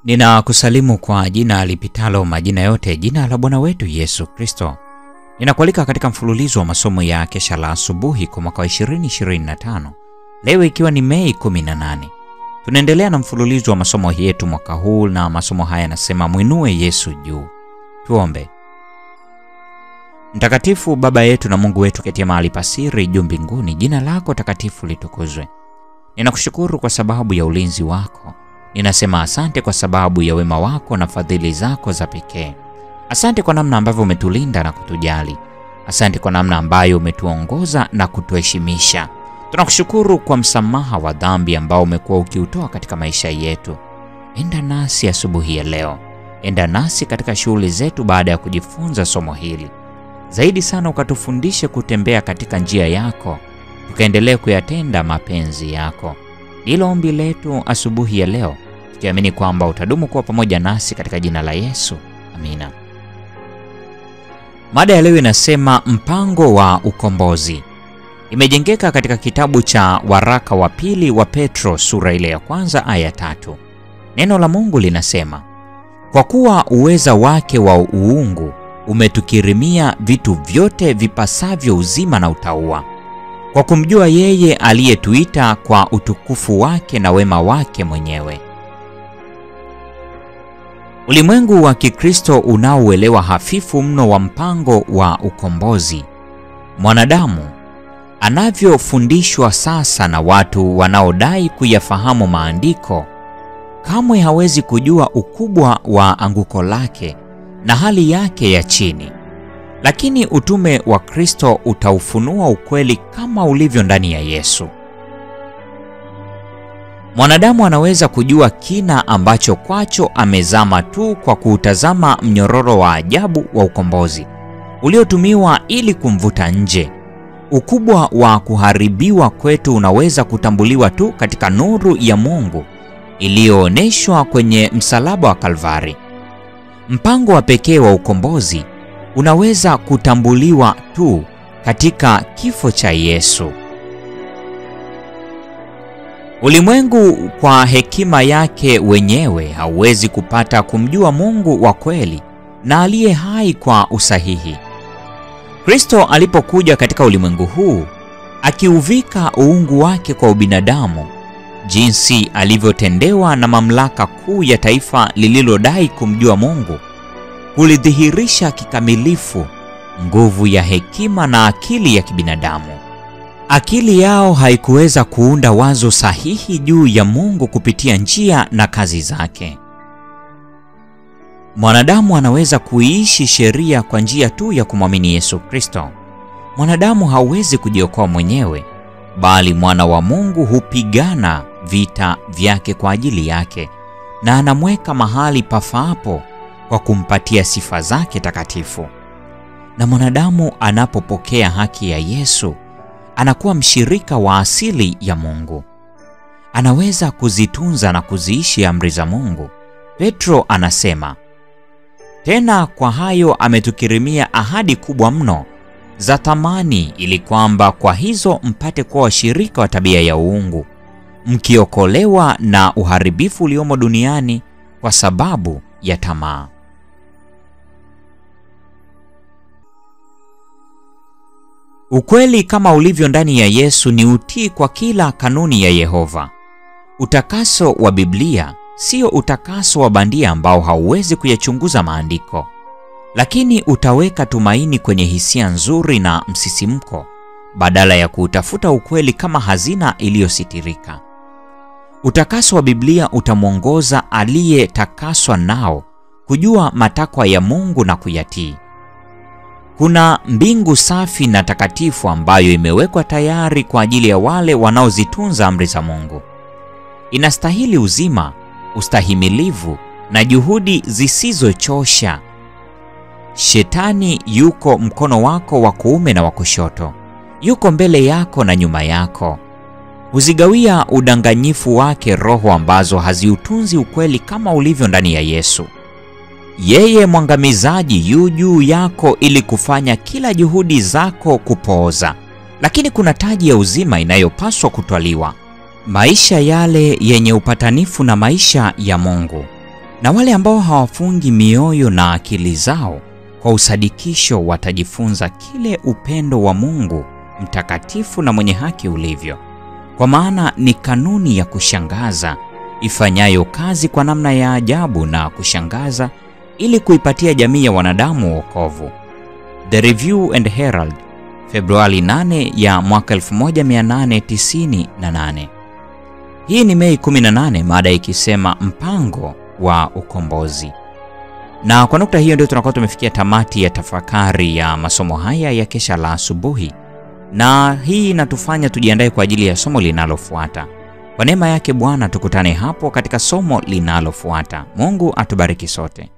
Ninakusalimu kwa jina lipitalo majina yote, jina la Bwana wetu Yesu Kristo. Ninakualika katika mfululizo wa masomo ya kesha la asubuhi kwa mwaka 2025. Leo ikiwa ni Mei 18. Tunaendelea na mfululizo wa masomo yetu mwaka huu, na masomo haya yanasema muinue Yesu juu. Tuombe. Mtakatifu Baba yetu na Mungu wetu ketia mahali pasiri juu mbinguni, jina lako takatifu litukuzwe. Ninakushukuru kwa sababu ya ulinzi wako. Ninasema asante kwa sababu ya wema wako na fadhili zako za pekee. Asante kwa namna ambavyo umetulinda na kutujali. Asante kwa namna ambayo umetuongoza na kutuheshimisha. Tunakushukuru kwa msamaha wa dhambi ambao umekuwa ukiutoa katika maisha yetu. Enda nasi asubuhi ya leo. Enda nasi katika shughuli zetu baada ya kujifunza somo hili. Zaidi sana ukatufundishe kutembea katika njia yako, tukaendelee kuyatenda mapenzi yako. Ndilo ombi letu asubuhi ya leo, tukiamini kwamba utadumu kuwa pamoja nasi katika jina la Yesu. Amina. Mada ya leo inasema mpango wa ukombozi. Imejengeka katika kitabu cha waraka wa pili wa Petro sura ile ya kwanza aya 3. Neno la Mungu linasema, kwa kuwa uweza wake wa uungu umetukirimia vitu vyote vipasavyo uzima na utauwa, kwa kumjua yeye aliyetuita kwa utukufu wake na wema wake mwenyewe. Ulimwengu wa Kikristo unaoelewa hafifu mno wa mpango wa ukombozi. Mwanadamu anavyofundishwa sasa na watu wanaodai kuyafahamu maandiko, kamwe hawezi kujua ukubwa wa anguko lake na hali yake ya chini. Lakini utume wa Kristo utaufunua ukweli kama ulivyo ndani ya Yesu. Mwanadamu anaweza kujua kina ambacho kwacho amezama tu kwa kuutazama mnyororo wa ajabu wa ukombozi uliotumiwa ili kumvuta nje. Ukubwa wa kuharibiwa kwetu unaweza kutambuliwa tu katika nuru ya Mungu iliyoonyeshwa kwenye msalaba wa Kalvari. Mpango wa pekee wa ukombozi unaweza kutambuliwa tu katika kifo cha Yesu. Ulimwengu kwa hekima yake wenyewe hauwezi kupata kumjua Mungu wa kweli na aliye hai kwa usahihi. Kristo alipokuja katika ulimwengu huu, akiuvika uungu wake kwa ubinadamu, jinsi alivyotendewa na mamlaka kuu ya taifa lililodai kumjua Mungu, kulidhihirisha kikamilifu nguvu ya hekima na akili ya kibinadamu. Akili yao haikuweza kuunda wazo sahihi juu ya Mungu kupitia njia na kazi zake. Mwanadamu anaweza kuiishi sheria kwa njia tu ya kumwamini Yesu Kristo. Mwanadamu hawezi kujiokoa mwenyewe, bali mwana wa Mungu hupigana vita vyake kwa ajili yake na anamweka mahali pafaapo kwa kumpatia sifa zake takatifu. Na mwanadamu anapopokea haki ya Yesu, anakuwa mshirika wa asili ya Mungu. Anaweza kuzitunza na kuziishi amri za Mungu. Petro anasema, tena kwa hayo ametukirimia ahadi kubwa mno za thamani, ili kwamba kwa hizo mpate kuwa washirika wa tabia ya uungu, mkiokolewa na uharibifu uliomo duniani kwa sababu ya tamaa. Ukweli kama ulivyo ndani ya Yesu ni utii kwa kila kanuni ya Yehova. Utakaso wa Biblia sio utakaso wa bandia ambao hauwezi kuyachunguza maandiko, lakini utaweka tumaini kwenye hisia nzuri na msisimko badala ya kuutafuta ukweli kama hazina iliyositirika. Utakaso wa Biblia utamwongoza aliyetakaswa nao kujua matakwa ya Mungu na kuyatii. Kuna mbingu safi na takatifu ambayo imewekwa tayari kwa ajili ya wale wanaozitunza amri za Mungu. Inastahili uzima, ustahimilivu na juhudi zisizochosha. Shetani yuko mkono wako wa kuume na wa kushoto. Yuko mbele yako na nyuma yako. Huzigawia udanganyifu wake roho ambazo haziutunzi ukweli kama ulivyo ndani ya Yesu. Yeye mwangamizaji yu juu yako ili kufanya kila juhudi zako kupooza. Lakini kuna taji ya uzima inayopaswa kutwaliwa. Maisha yale yenye upatanifu na maisha ya Mungu. Na wale ambao hawafungi mioyo na akili zao kwa usadikisho watajifunza kile upendo wa Mungu mtakatifu na mwenye haki ulivyo. Kwa maana ni kanuni ya kushangaza ifanyayo kazi kwa namna ya ajabu na kushangaza ili kuipatia jamii ya wanadamu wokovu. The Review and Herald, Februari 8 ya mwaka 1898. Hii ni Mei 18, mada ikisema mpango wa ukombozi. Na kwa nukta hiyo ndio tunakuwa tumefikia tamati ya tafakari ya masomo haya ya kesha la asubuhi. Na hii inatufanya tujiandae kwa ajili ya somo linalofuata. Kwa neema yake Bwana tukutane hapo katika somo linalofuata. Mungu atubariki sote.